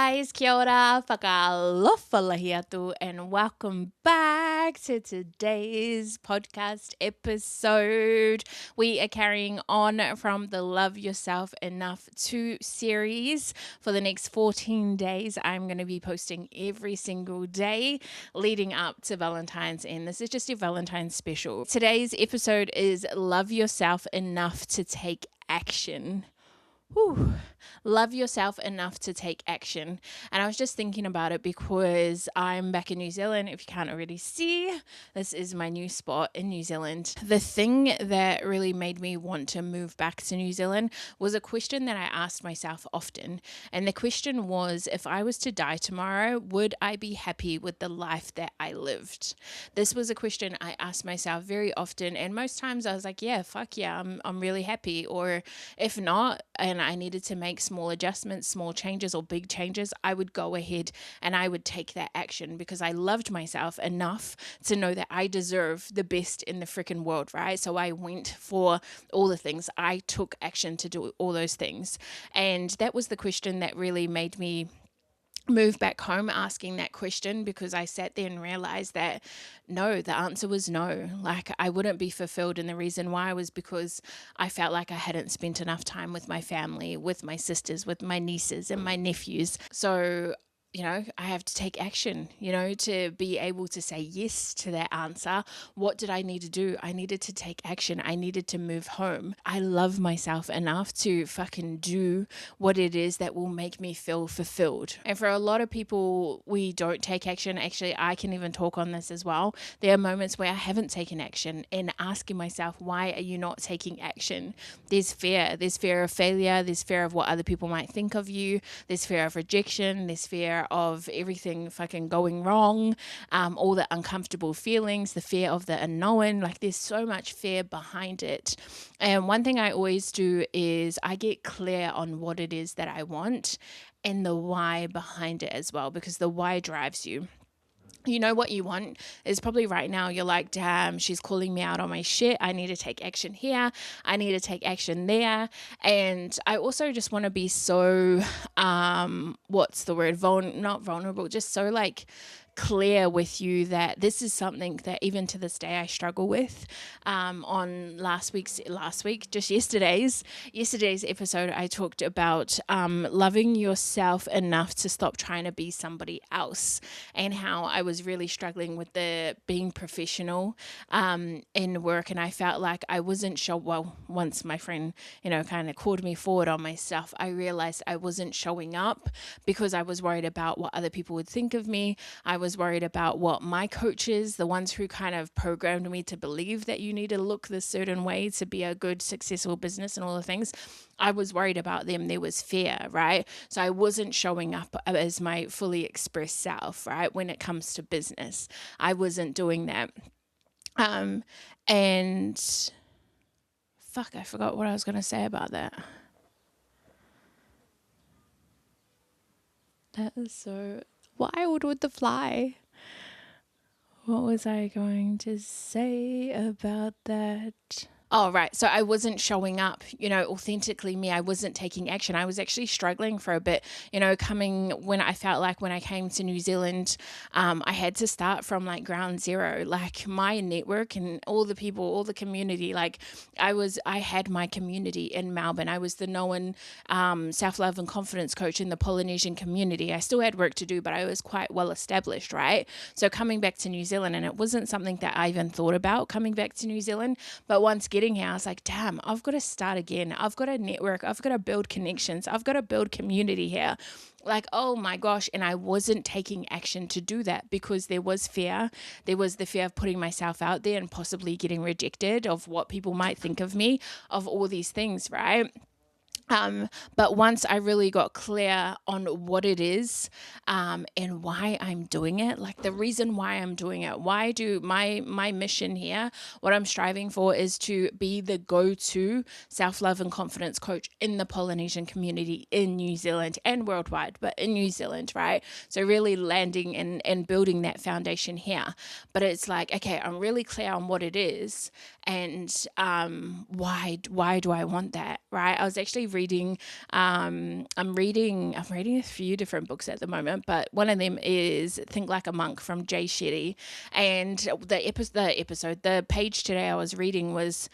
guys, kia ora, whakalofa lahi atu, and welcome back to today's podcast episode. We are carrying on from the Love Yourself Enough 2 series. For the next 14 days, I'm going to be posting every single day leading up to Valentine's, and this is just your Valentine's special. Today's episode is Love Yourself Enough to Take Action. Whew. Love yourself enough to take action. And I was just thinking about it because I'm back in New Zealand. If you can't already see, this is my new spot in New Zealand. The thing that really made me want to move back to New Zealand was a question that I asked myself often. And the question was, if I was to die tomorrow, would I be happy with the life that I lived? This was a question I asked myself very often. And most times I was like, yeah, fuck yeah, I'm really happy. Or if not, and I needed to make small adjustments, small changes or big changes, I would go ahead and I would take that action because I loved myself enough to know that I deserve the best in the freaking world, right? So I went for all the things. I took action to do all those things. And that was the question that really made me move back home asking that question, because I sat there and realized that no, the answer was no. Like, I wouldn't be fulfilled. And the reason why was because I felt like I hadn't spent enough time with my family, with my sisters, with my nieces and my nephews. So I have to take action, to be able to say yes to that answer. What did I need to do? I needed to take action. I needed to move home. I love myself enough to fucking do what it is that will make me feel fulfilled. And for a lot of people, we don't take action. Actually, I can even talk on this as well. There are moments where I haven't taken action and asking myself, why are you not taking action? There's fear. There's fear of failure. There's fear of what other people might think of you. There's fear of rejection. There's fear of everything fucking going wrong, all the uncomfortable feelings, the fear of the unknown. Like, there's so much fear behind it. And one thing I always do is I get clear on what it is that I want and the why behind it as well, because the why drives you. You know what you want is probably right now you're like, damn, she's calling me out on my shit. I need to take action here. I need to take action there. And I also just want to be so, what's the word? Not vulnerable, just so like clear with you that this is something that even to this day I struggle with. On yesterday's episode, I talked about loving yourself enough to stop trying to be somebody else, and how I was really struggling with the being professional in work, and I felt like I wasn't sure. Well, once my friend kind of called me forward on my stuff, I realized I wasn't showing up because I was worried about what other people would think of me. I was worried about what my coaches, the ones who kind of programmed me to believe that you need to look this certain way to be a good, successful business and all the things, I was worried about them. There was fear, right? So I wasn't showing up as my fully expressed self, right? When it comes to business, I wasn't doing that. And fuck, I forgot what I was going to say about that. That is so wild with the fly. What was I going to say about that? Oh, right. So I wasn't showing up, authentically me. I wasn't taking action. I was actually struggling for a bit, when I felt like when I came to New Zealand, I had to start from like ground zero, like my network and all the people, all the community. Like I had my community in Melbourne. I was the known self-love and confidence coach in the Polynesian community. I still had work to do, but I was quite well established, right? So coming back to New Zealand, and it wasn't something that I even thought about coming back to New Zealand, but once getting here, I was like, damn, I've got to start again. I've got to network. I've got to build connections. I've got to build community here. Like, oh my gosh. And I wasn't taking action to do that because there was fear. There was the fear of putting myself out there and possibly getting rejected, of what people might think of me, of all these things, right? But once I really got clear on what it is, and why I'm doing it, like the reason why I'm doing it, why do my mission here, what I'm striving for is to be the go-to self-love and confidence coach in the Polynesian community in New Zealand and worldwide, but in New Zealand, right? So really landing and building that foundation here. But it's like, okay, I'm really clear on what it is and why do I want that, right? I was actually reading, I'm reading a few different books at the moment, but one of them is Think Like a Monk from Jay Shetty. And the page today I was reading was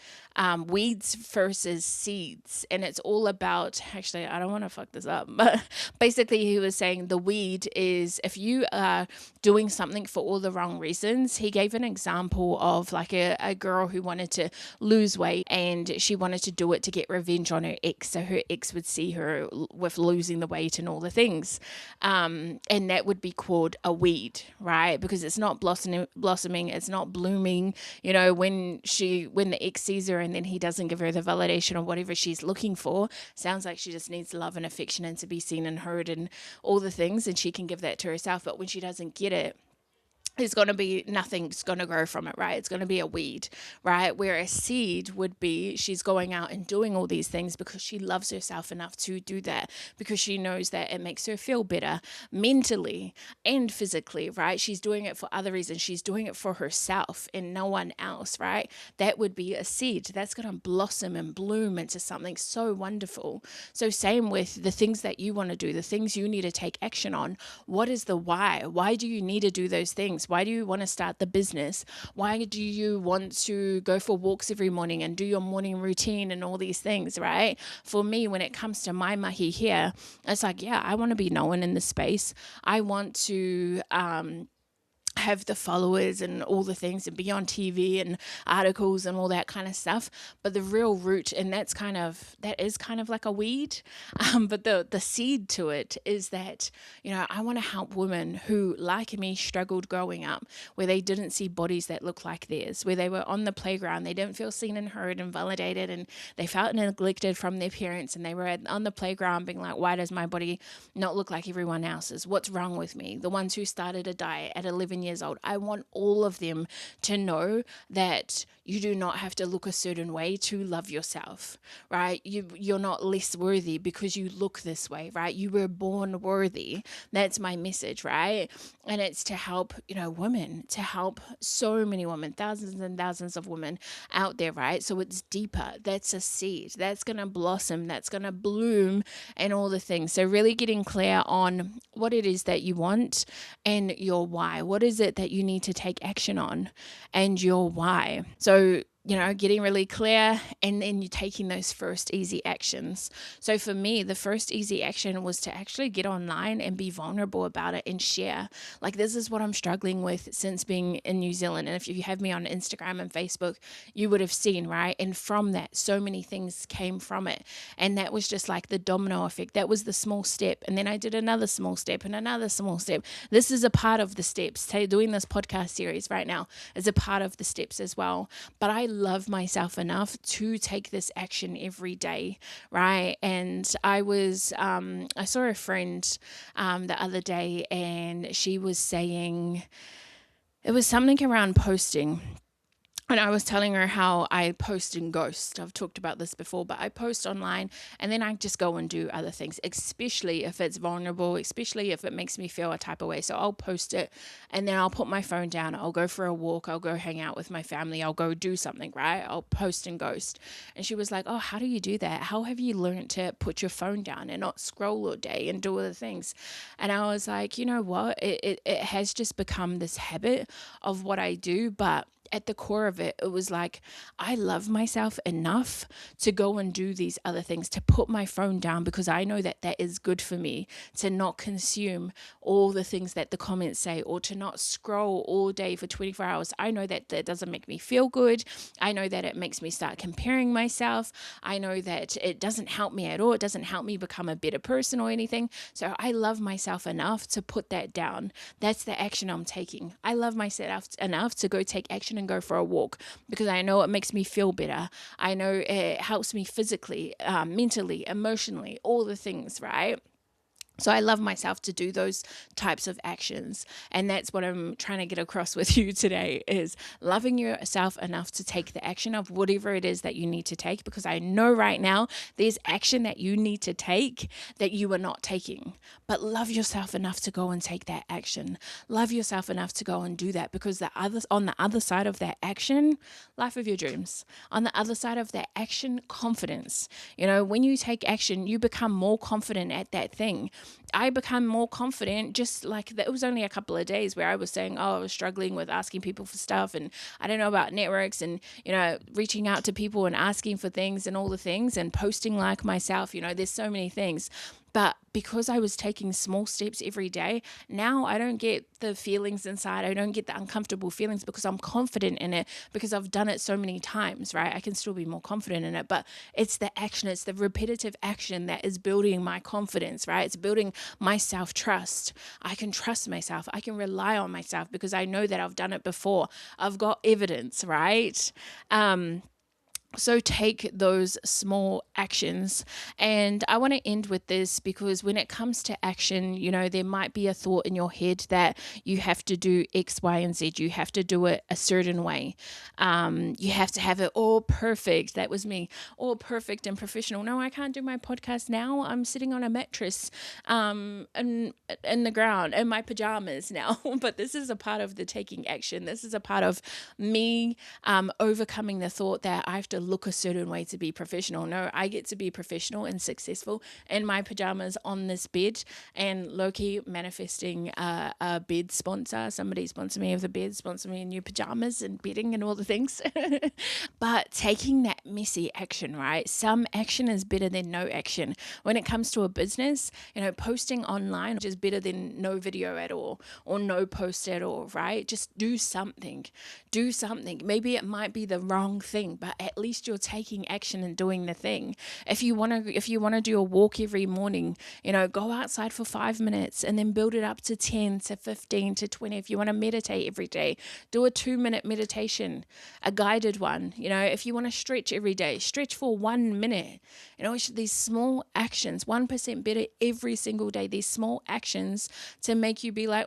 weeds versus seeds. And it's all about, actually, I don't want to fuck this up, but basically he was saying the weed is if you are doing something for all the wrong reasons. He gave an example of like a girl who wanted to lose weight, and she wanted to do it to get revenge on her ex, so her ex would see her with losing the weight and all the things, and that would be called a weed, right? Because it's not blossoming, it's not blooming. You know, when the ex sees her and then he doesn't give her the validation or whatever she's looking for, sounds like she just needs love and affection and to be seen and heard and all the things, and she can give that to herself. But when she doesn't get it, there's going to be nothing's going to grow from it, right? It's going to be a weed, right? Where a seed would be she's going out and doing all these things because she loves herself enough to do that, because she knows that it makes her feel better mentally and physically, right? She's doing it for other reasons. She's doing it for herself and no one else, right? That would be a seed that's going to blossom and bloom into something so wonderful. So same with the things that you want to do, the things you need to take action on. What is the why? Why do you need to do those things? Why do you want to start the business? Why do you want to go for walks every morning and do your morning routine and all these things, right? For me, when it comes to my mahi here, it's like, yeah, I want to be known in this space. I want to have the followers and all the things and be on TV and articles and all that kind of stuff. But the real root, and that is kind of like a weed, but the seed to it is that, you know, I want to help women who, like me, struggled growing up, where they didn't see bodies that looked like theirs, where they were on the playground, they didn't feel seen and heard and validated, and they felt neglected from their parents, and they were on the playground being like, why does my body not look like everyone else's? What's wrong with me? The ones who started a diet at 11 years old. I want all of them to know that you do not have to look a certain way to love yourself, right? You're not less worthy because you look this way, right? You were born worthy. That's my message, right? And it's to help, you know, women, to help so many women, thousands and thousands of women out there, right? So it's deeper. That's a seed. That's going to blossom. That's going to bloom and all the things. So really getting clear on what it is that you want and your why. What is it that you need to take action on and your why? So, you know, getting really clear, and then you're taking those first easy actions. So for me, the first easy action was to actually get online and be vulnerable about it and share. Like, this is what I'm struggling with since being in New Zealand. And if you have me on Instagram and Facebook, you would have seen, right? And from that, so many things came from it. And that was just like the domino effect. That was the small step. And then I did another small step and another small step. This is a part of the steps. Doing this podcast series right now is a part of the steps as well. But I love myself enough to take this action every day, right? And I saw a friend the other day, and she was saying, it was something around posting. And I was telling her how I post and ghost. I've talked about this before, but I post online and then I just go and do other things, especially if it's vulnerable, especially if it makes me feel a type of way. So I'll post it and then I'll put my phone down. I'll go for a walk. I'll go hang out with my family. I'll go do something, right? I'll post and ghost. And she was like, oh, how do you do that? How have you learned to put your phone down and not scroll all day and do other things? And I was like, you know what? It has just become this habit of what I do, but at the core of it, it was like, I love myself enough to go and do these other things, to put my phone down, because I know that that is good for me, to not consume all the things that the comments say, or to not scroll all day for 24 hours. I know that that doesn't make me feel good. I know that it makes me start comparing myself. I know that it doesn't help me at all. It doesn't help me become a better person or anything. So I love myself enough to put that down. That's the action I'm taking. I love myself enough to go take action and go for a walk, because I know it makes me feel better. I know it helps me physically, mentally, emotionally, all the things, right? So I love myself to do those types of actions. And that's what I'm trying to get across with you today, is loving yourself enough to take the action of whatever it is that you need to take, because I know right now there's action that you need to take that you are not taking. But love yourself enough to go and take that action. Love yourself enough to go and do that, because on the other side of that action, life of your dreams. On the other side of that action, confidence. When you take action, you become more confident at that thing. I become more confident, just like that. It was only a couple of days where I was saying, I was struggling with asking people for stuff, and I don't know about networks, and, reaching out to people and asking for things and all the things, and posting like myself, there's so many things. But because I was taking small steps every day, now I don't get the feelings inside. I don't get the uncomfortable feelings, because I'm confident in it, because I've done it so many times, right? I can still be more confident in it, but it's the action, it's the repetitive action that is building my confidence, right? It's building my self-trust. I can trust myself. I can rely on myself, because I know that I've done it before. I've got evidence, right? So take those small actions. And I want to end with this, because when it comes to action, there might be a thought in your head that you have to do X, Y, and Z. You have to do it a certain way. You have to have it all perfect. That was me, all perfect and professional. No, I can't do my podcast now. I'm sitting on a mattress in the ground in my pajamas now. But this is a part of the taking action. This is a part of me overcoming the thought that I have to look a certain way to be professional. No, I get to be professional and successful in my pajamas on this bed, and low-key manifesting a bed sponsor. Somebody sponsor me with a bed, sponsor me in new pajamas and bedding and all the things. But taking that messy action, right? Some action is better than no action. When it comes to a business, posting online is better than no video at all, or no post at all, right? Just do something. Do something. Maybe it might be the wrong thing, but at least you're taking action and doing the thing. If you want to do a walk every morning, go outside for 5 minutes, and then build it up to 10 to 15 to 20. If you want to meditate every day, do a 2-minute meditation, a guided one. If you want to stretch every day, stretch for 1 minute. These small actions, 1% better every single day. These small actions to make you be like,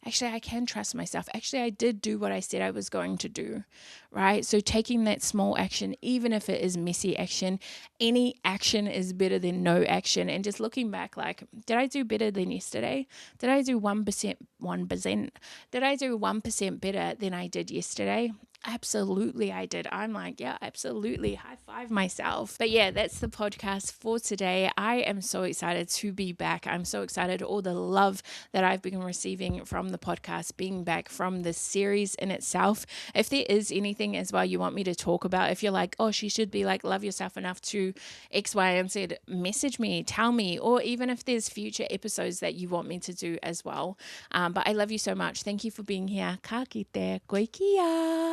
actually, I can trust myself. Actually, I did do what I said I was going to do, right? So taking that small action, even if it is messy action, any action is better than no action. And just looking back, like, did I do better than yesterday? Did I do 1%? Did I do 1% better than I did yesterday? Absolutely, I did. I'm like, yeah, absolutely. High five myself. But yeah, that's the podcast for today. I am so excited to be back. I'm so excited, all the love that I've been receiving from the podcast, being back from the series in itself. If there is anything as well you want me to talk about, if you're like, she should be like, love yourself enough to X, Y, and Z, message me, tell me, or even if there's future episodes that you want me to do as well. But I love you so much. Thank you for being here. Ka kite, koe kia.